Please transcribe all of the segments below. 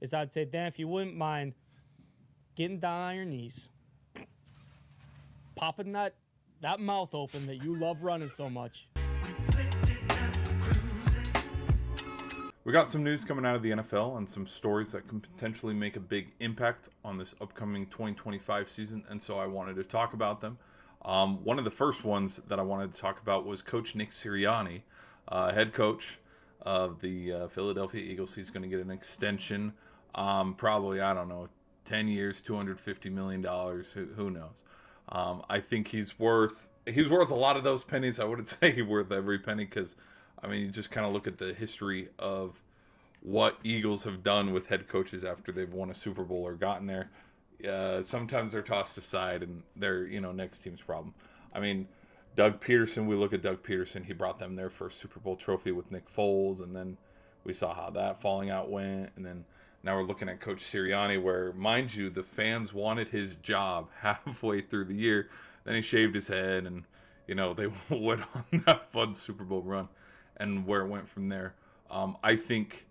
is I'd say, Dan, if you wouldn't mind getting down on your knees, popping that mouth open that you love running so much. We got some news coming out of the NFL and some stories that can potentially make a big impact on this upcoming 2025 season, and so I wanted to talk about them. One of the first ones that I wanted to talk about was Coach Nick Sirianni, head coach of the Philadelphia Eagles. He's going to get an extension, probably, I don't know, 10 years, $250 million, who knows. I think he's worth a lot of those pennies. I wouldn't say he's worth every penny because, I mean, you just kind of look at the history of what Eagles have done with head coaches after they've won a Super Bowl or gotten there. Sometimes they're tossed aside and they're, next team's problem. I mean, Doug Peterson, we look at Doug Peterson, he brought them their first Super Bowl trophy with Nick Foles, and then we saw how that falling out went, and then now we're looking at Coach Sirianni, where, mind you, the fans wanted his job halfway through the year. Then he shaved his head, and, they went on that fun Super Bowl run, and where it went from there. I think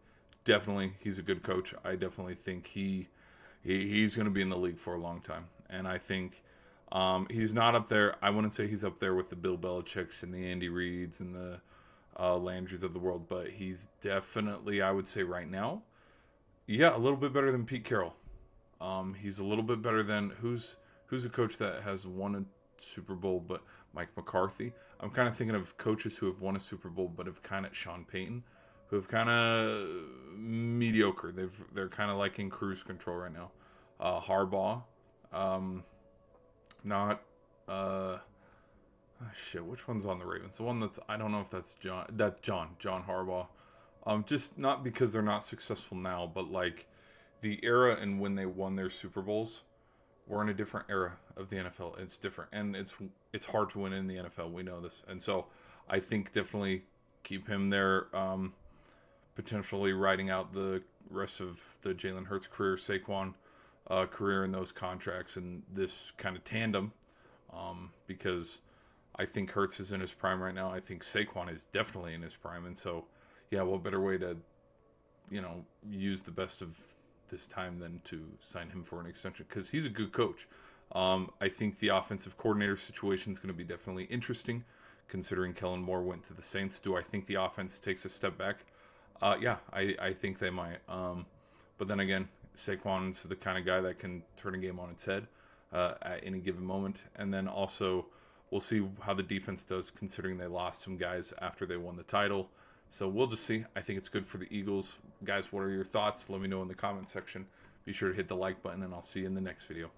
definitely he's a good coach. I definitely think he's going to be in the league for a long time. And I think he's not up there. I wouldn't say he's up there with the Bill Belichicks and the Andy Reids and the Landrys of the world, but he's definitely, I would say right now, a little bit better than Pete Carroll. He's a little bit better than who's a coach that has won a Super Bowl, but Mike McCarthy. I'm kind of thinking of coaches who have won a Super Bowl, but have kind of Sean Payton, who have kind of mediocre. They're kind of like in cruise control right now. Harbaugh, not which one's on the Ravens? The one that's, I don't know if that's John Harbaugh. Just not because they're not successful now, but like the era and when they won their Super Bowls, we're in a different era of the NFL. It's different, and it's hard to win in the NFL. We know this, and so I think definitely keep him there. Potentially riding out the rest of the Jalen Hurts career, Saquon career, in those contracts and this kind of tandem, because I think Hurts is in his prime right now. I think Saquon is definitely in his prime, and so. Yeah, what better way to, use the best of this time than to sign him for an extension, because he's a good coach. I think the offensive coordinator situation is going to be definitely interesting, considering Kellen Moore went to the Saints. Do I think the offense takes a step back? I think they might. But then again, Saquon's the kind of guy that can turn a game on its head at any given moment. And then also, we'll see how the defense does, considering they lost some guys after they won the title. So we'll just see. I think it's good for the Eagles. Guys, what are your thoughts? Let me know in the comment section. Be sure to hit the like button, and I'll see you in the next video.